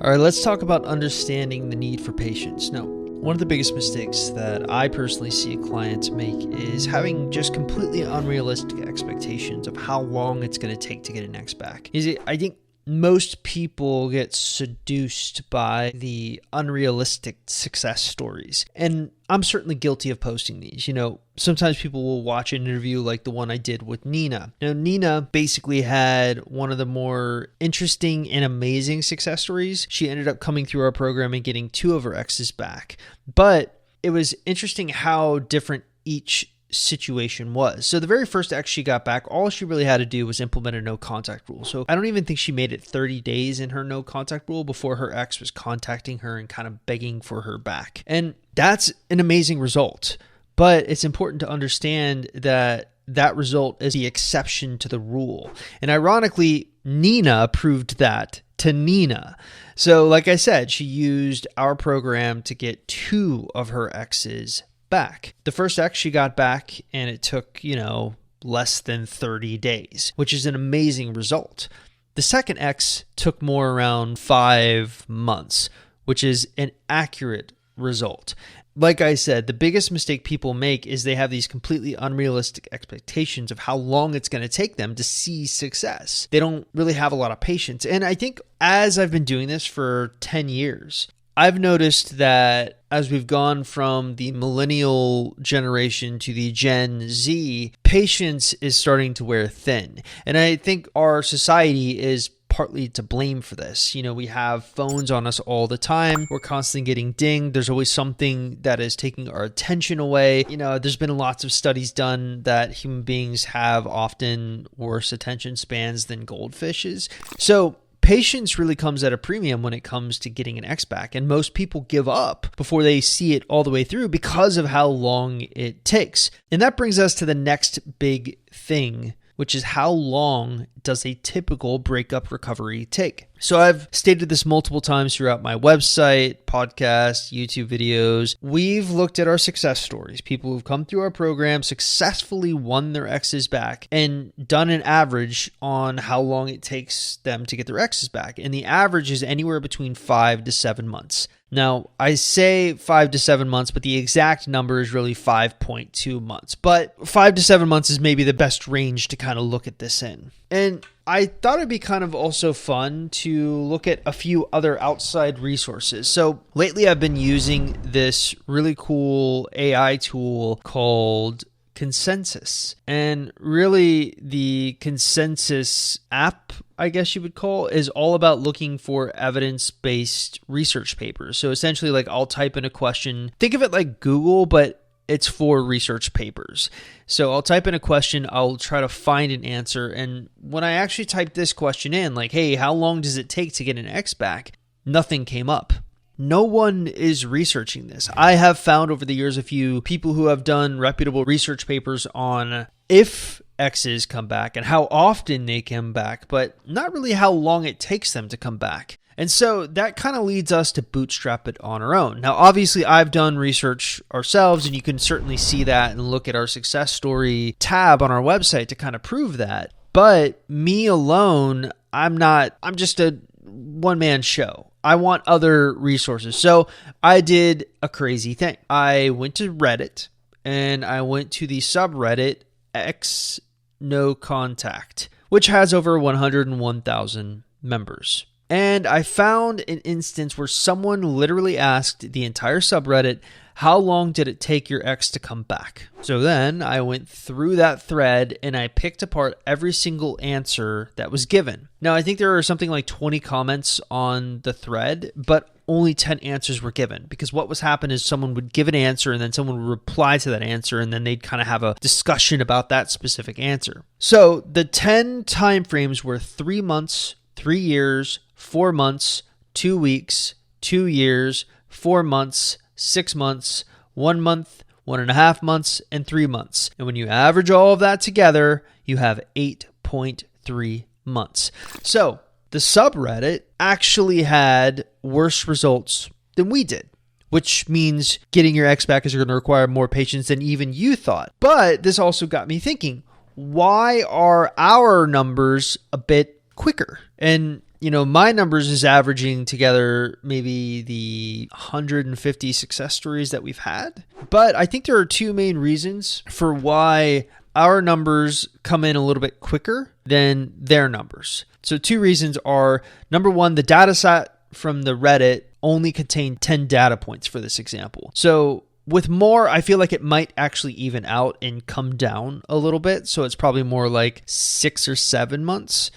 All right, let's talk about understanding the need for patience. Now, one of the biggest mistakes that I personally see clients make is having just completely unrealistic expectations of how long it's going to take to get an X back. I think most people get seduced by the unrealistic success stories. And I'm certainly guilty of posting these. Sometimes people will watch an interview like the one I did with Nina. Now, Nina basically had one of the more interesting and amazing success stories. She ended up coming through our program and getting 2 of her exes back. But it was interesting how different each situation was. So the very first ex she got back, all she really had to do was implement a no contact rule. So I don't even think she made it 30 days in her no contact rule before her ex was contacting her and kind of begging for her back. And that's an amazing result. But it's important to understand that that result is the exception to the rule. And ironically, Nina proved that to Nina. So like I said, she used our program to get 2 of her exes back. The first ex she got back and it took, less than 30 days, which is an amazing result. The second ex took more around 5 months, which is an accurate result. Like I said, the biggest mistake people make is they have these completely unrealistic expectations of how long it's going to take them to see success. They don't really have a lot of patience. And I think as I've been doing this for 10 years, I've noticed that as we've gone from the millennial generation to the Gen Z, patience is starting to wear thin. And I think our society is partly to blame for this. We have phones on us all the time. We're constantly getting dinged. There's always something that is taking our attention away. There's been lots of studies done that human beings have often worse attention spans than goldfishes. So patience really comes at a premium when it comes to getting an X back, and most people give up before they see it all the way through because of how long it takes. And that brings us to the next big thing, which is how long does a typical breakup recovery take? So I've stated this multiple times throughout my website, podcast, YouTube videos. We've looked at our success stories, people who've come through our program, successfully won their exes back, and done an average on how long it takes them to get their exes back. And the average is anywhere between 5 to 7 months. Now, I say 5 to 7 months, but the exact number is really 5.2 months. But 5 to 7 months is maybe the best range to kind of look at this in. And I thought it'd be kind of also fun to look at a few other outside resources. So lately I've been using this really cool AI tool called Consensus. And really the Consensus app, I guess you would call, is all about looking for evidence-based research papers. So essentially, I'll type in a question. Think of it like Google, but it's for research papers. So I'll type in a question, I'll try to find an answer. And when I actually typed this question in, hey, how long does it take to get an X back? Nothing came up. No one is researching this. I have found over the years a few people who have done reputable research papers on if exes come back and how often they come back, but not really how long it takes them to come back. And so that kind of leads us to bootstrap it on our own. Now, obviously, I've done research ourselves, and you can certainly see that and look at our success story tab on our website to kind of prove that. But me alone, I'm just a one-man show. I want other resources. So I did a crazy thing. I went to Reddit, and I went to the subreddit X No Contact, which has over 101,000 members. And I found an instance where someone literally asked the entire subreddit, how long did it take your ex to come back? So then I went through that thread and I picked apart every single answer that was given. Now, I think there are something like 20 comments on the thread, but only 10 answers were given, because what was happening is someone would give an answer and then someone would reply to that answer, and then they'd kind of have a discussion about that specific answer. So the 10 timeframes were 3 months, 3 years, 4 months, 2 weeks, 2 years, 4 months, 6 months, 1 month, 1.5 months, and 3 months. And when you average all of that together, you have 8.3 months. So the subreddit actually had worse results than we did, which means getting your ex back is going to require more patience than even you thought. But this also got me thinking, why are our numbers a bit quicker? And my numbers is averaging together maybe the 150 success stories that we've had. But I think there are two main reasons for why our numbers come in a little bit quicker than their numbers. So two reasons are, number one, the data set from the Reddit only contained 10 data points for this example. So with more, I feel like it might actually even out and come down a little bit. So it's probably more like 6 or 7 months.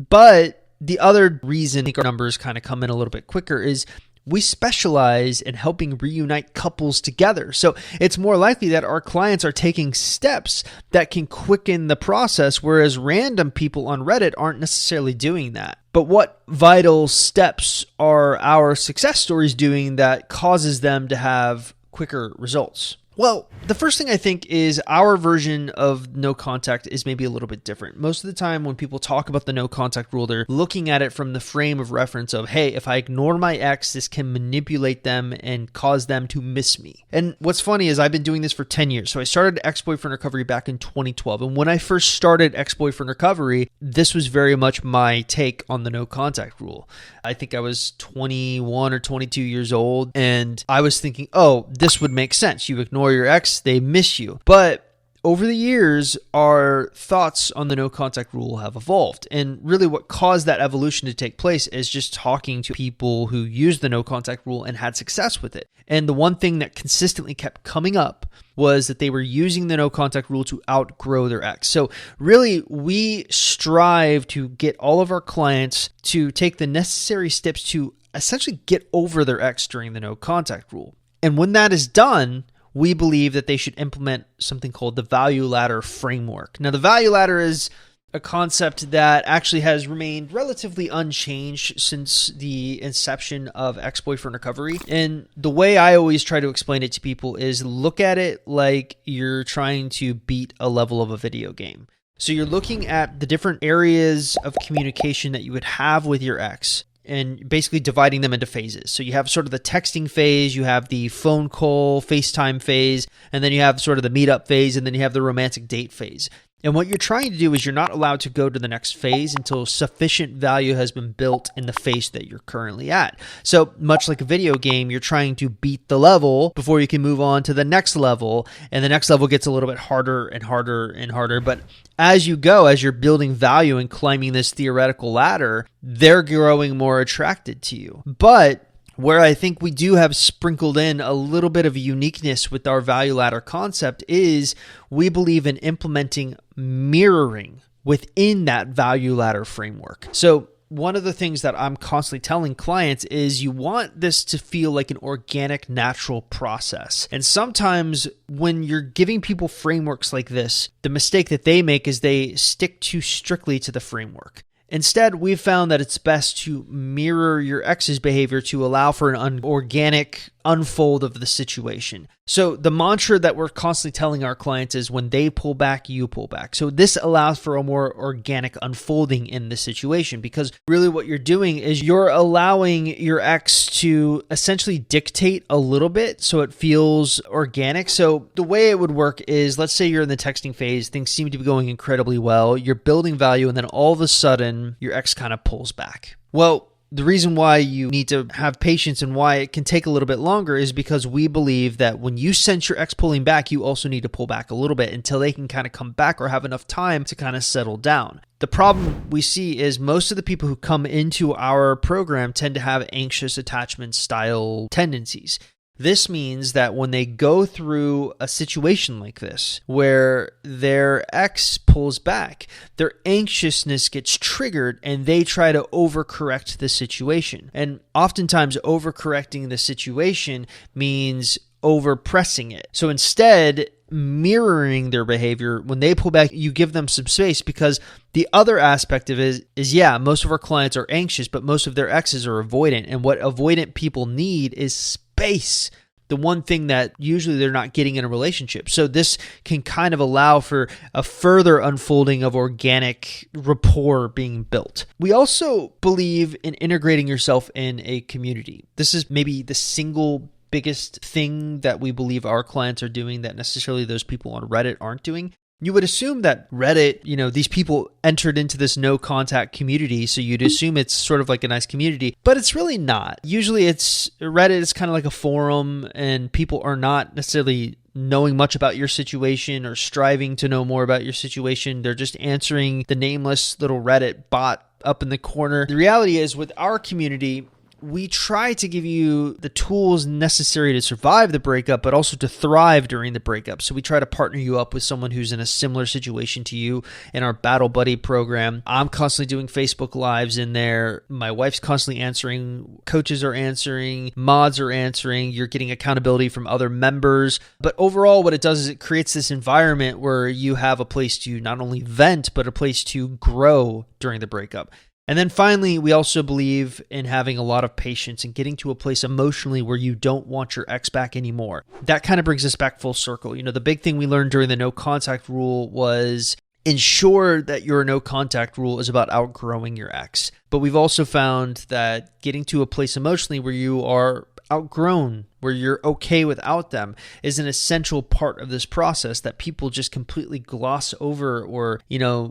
But the other reason our numbers kind of come in a little bit quicker is we specialize in helping reunite couples together. So it's more likely that our clients are taking steps that can quicken the process, whereas random people on Reddit aren't necessarily doing that. But what vital steps are our success stories doing that causes them to have quicker results? Well, the first thing I think is our version of no contact is maybe a little bit different. Most of the time when people talk about the no contact rule, they're looking at it from the frame of reference of, hey, if I ignore my ex, this can manipulate them and cause them to miss me. And what's funny is I've been doing this for 10 years. So I started Ex-Boyfriend Recovery back in 2012. And when I first started Ex-Boyfriend Recovery, this was very much my take on the no contact rule. I think I was 21 or 22 years old, and I was thinking, oh, this would make sense. You ignore your ex, they miss you. But over the years, our thoughts on the no contact rule have evolved. And really what caused that evolution to take place is just talking to people who used the no contact rule and had success with it. And the one thing that consistently kept coming up was that they were using the no contact rule to outgrow their ex. So really, we strive to get all of our clients to take the necessary steps to essentially get over their ex during the no contact rule. And when that is done, we believe that they should implement something called the value ladder framework. Now, the value ladder is a concept that actually has remained relatively unchanged since the inception of Ex-Boyfriend Recovery. And the way I always try to explain it to people is look at it like you're trying to beat a level of a video game. So you're looking at the different areas of communication that you would have with your ex, and basically dividing them into phases. So you have sort of the texting phase, you have the phone call, FaceTime phase, and then you have sort of the meetup phase, and then you have the romantic date phase. And what you're trying to do is you're not allowed to go to the next phase until sufficient value has been built in the phase that you're currently at. So much like a video game, you're trying to beat the level before you can move on to the next level. And the next level gets a little bit harder and harder and harder. But as you go, as you're building value and climbing this theoretical ladder, they're growing more attracted to you. But where I think we do have sprinkled in a little bit of uniqueness with our value ladder concept is we believe in implementing mirroring within that value ladder framework. So one of the things that I'm constantly telling clients is you want this to feel like an organic, natural process. And sometimes when you're giving people frameworks like this, the mistake that they make is they stick too strictly to the framework. Instead, we've found that it's best to mirror your ex's behavior to allow for an organic unfold of the situation. So the mantra that we're constantly telling our clients is when they pull back, you pull back. So this allows for a more organic unfolding in the situation, because really what you're doing is you're allowing your ex to essentially dictate a little bit so it feels organic. So the way it would work is, let's say you're in the texting phase, things seem to be going incredibly well, you're building value, and then all of a sudden your ex kind of pulls back. Well, the reason why you need to have patience and why it can take a little bit longer is because we believe that when you sense your ex pulling back, you also need to pull back a little bit until they can kind of come back or have enough time to kind of settle down. The problem we see is most of the people who come into our program tend to have anxious attachment style tendencies. This means that when they go through a situation like this, where their ex pulls back, their anxiousness gets triggered and they try to overcorrect the situation. And oftentimes overcorrecting the situation means overpressing it. So instead, mirroring their behavior, when they pull back, you give them some space, because the other aspect of it is most of our clients are anxious, but most of their exes are avoidant. And what avoidant people need is space. The one thing that usually they're not getting in a relationship. So this can kind of allow for a further unfolding of organic rapport being built. We also believe in integrating yourself in a community. This is maybe the single biggest thing that we believe our clients are doing that necessarily those people on Reddit aren't doing. You would assume that Reddit, these people entered into this no contact community, so you'd assume it's sort of like a nice community, but it's really not. Usually Reddit is kind of like a forum, and people are not necessarily knowing much about your situation or striving to know more about your situation. They're just answering the nameless little Reddit bot up in the corner. The reality is, with our community, we try to give you the tools necessary to survive the breakup, but also to thrive during the breakup. So we try to partner you up with someone who's in a similar situation to you in our Battle Buddy program. I'm constantly doing Facebook Lives in there. My wife's constantly answering. Coaches are answering. Mods are answering. You're getting accountability from other members. But overall, what it does is it creates this environment where you have a place to not only vent, but a place to grow during the breakup. And then finally, we also believe in having a lot of patience and getting to a place emotionally where you don't want your ex back anymore. That kind of brings us back full circle. The big thing we learned during the no contact rule was ensure that your no contact rule is about outgrowing your ex. But we've also found that getting to a place emotionally where you are outgrown, where you're okay without them, is an essential part of this process that people just completely gloss over, or,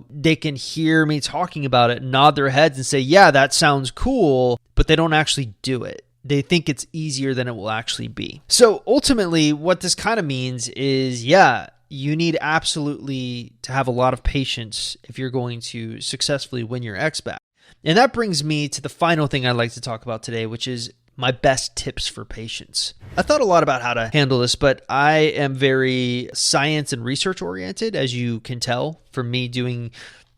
they can hear me talking about it, nod their heads and say, yeah, that sounds cool, but they don't actually do it. They think it's easier than it will actually be. So ultimately, what this kind of means is, you need absolutely to have a lot of patience if you're going to successfully win your ex back. And that brings me to the final thing I'd like to talk about today, which is my best tips for patience. I thought a lot about how to handle this, but I am very science and research oriented, as you can tell from me doing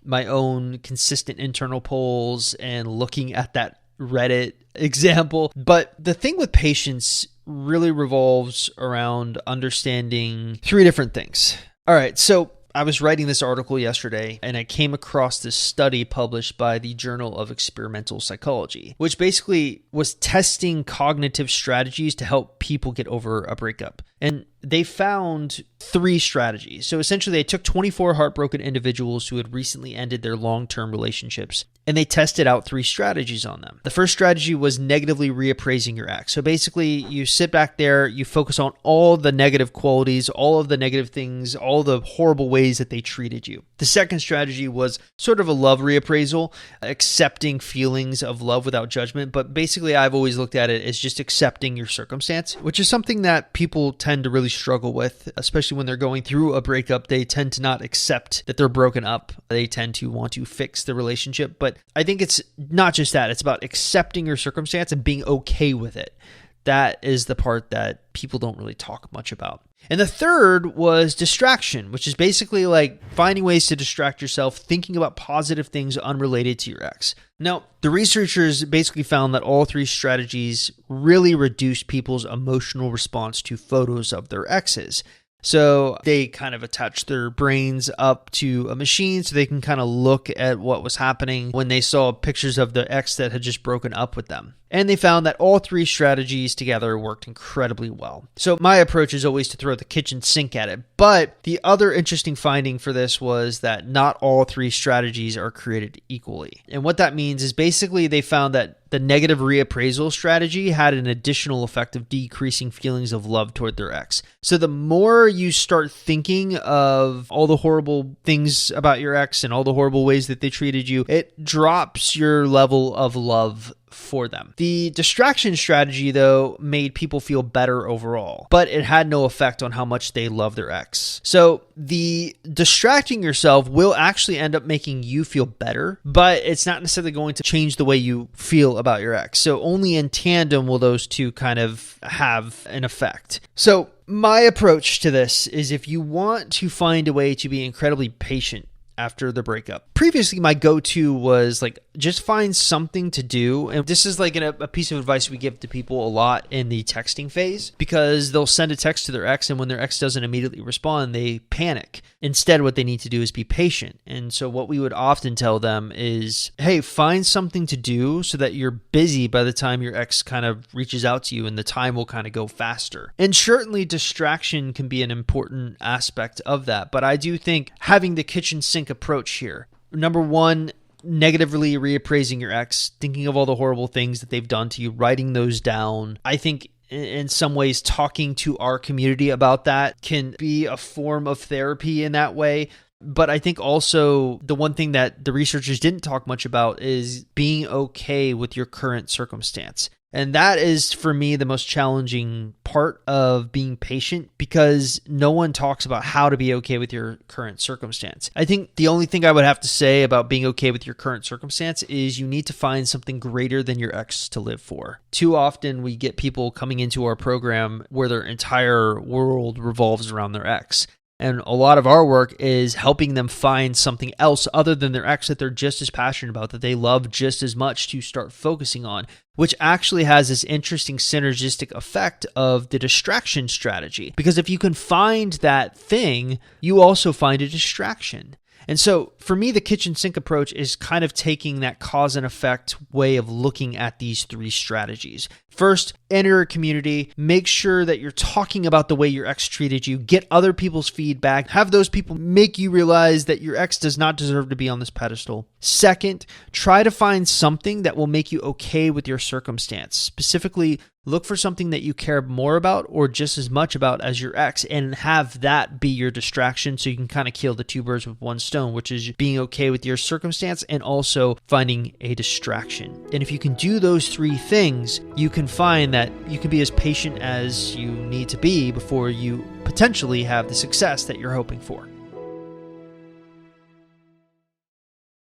my own consistent internal polls and looking at that Reddit example. But the thing with patience really revolves around understanding three different things. All right, so I was writing this article yesterday, and I came across this study published by the Journal of Experimental Psychology, which basically was testing cognitive strategies to help people get over a breakup. And they found three strategies. So essentially, they took 24 heartbroken individuals who had recently ended their long-term relationships, and they tested out three strategies on them. The first strategy was negatively reappraising your ex. So basically, you sit back there, you focus on all the negative qualities, all of the negative things, all the horrible ways that they treated you. The second strategy was sort of a love reappraisal, accepting feelings of love without judgment. But basically, I've always looked at it as just accepting your circumstance, which is something that people tend to really struggle with, especially when they're going through a breakup. They tend to not accept that they're broken up. They tend to want to fix the relationship. But I think it's not just that. It's about accepting your circumstance and being okay with it. That is the part that people don't really talk much about. And the third was distraction, which is basically like finding ways to distract yourself, thinking about positive things unrelated to your ex. Now, the researchers basically found that all three strategies really reduced people's emotional response to photos of their exes. So they kind of attached their brains up to a machine so they can kind of look at what was happening when they saw pictures of the ex that had just broken up with them. And they found that all three strategies together worked incredibly well. So my approach is always to throw the kitchen sink at it. But the other interesting finding for this was that not all three strategies are created equally. And what that means is basically they found that the negative reappraisal strategy had an additional effect of decreasing feelings of love toward their ex. So the more you start thinking of all the horrible things about your ex and all the horrible ways that they treated you, it drops your level of love for them. The distraction strategy, though, made people feel better overall, but it had no effect on how much they love their ex. So the distracting yourself will actually end up making you feel better, but it's not necessarily going to change the way you feel about your ex. So only in tandem will those two kind of have an effect. So my approach to this is, if you want to find a way to be incredibly patient after the breakup. Previously, my go-to was like, just find something to do. And this is like a piece of advice we give to people a lot in the texting phase, because they'll send a text to their ex, and when their ex doesn't immediately respond, they panic. Instead, what they need to do is be patient. And so what we would often tell them is, hey, find something to do so that you're busy by the time your ex kind of reaches out to you, and the time will kind of go faster. And certainly distraction can be an important aspect of that. But I do think having the kitchen sink approach here. Number one, negatively reappraising your ex, thinking of all the horrible things that they've done to you, writing those down, I think in some ways talking to our community about that can be a form of therapy in that way. But I think also the one thing that the researchers didn't talk much about is being okay with your current circumstance. And that is, for me, the most challenging part of being patient, because no one talks about how to be okay with your current circumstance. I think the only thing I would have to say about being okay with your current circumstance is you need to find something greater than your ex to live for. Too often we get people coming into our program where their entire world revolves around their ex. And a lot of our work is helping them find something else other than their ex that they're just as passionate about, that they love just as much, to start focusing on, which actually has this interesting synergistic effect of the distraction strategy. Because if you can find that thing, you also find a distraction. And so for me, the kitchen sink approach is kind of taking that cause and effect way of looking at these three strategies. First, enter a community, make sure that you're talking about the way your ex treated you, get other people's feedback, have those people make you realize that your ex does not deserve to be on this pedestal. Second, try to find something that will make you okay with your circumstance. Specifically, look for something that you care more about or just as much about as your ex, and have that be your distraction, so you can kind of kill the two birds with one stone, which is being okay with your circumstance and also finding a distraction. And if you can do those three things, you can find that you can be as patient as you need to be before you potentially have the success that you're hoping for.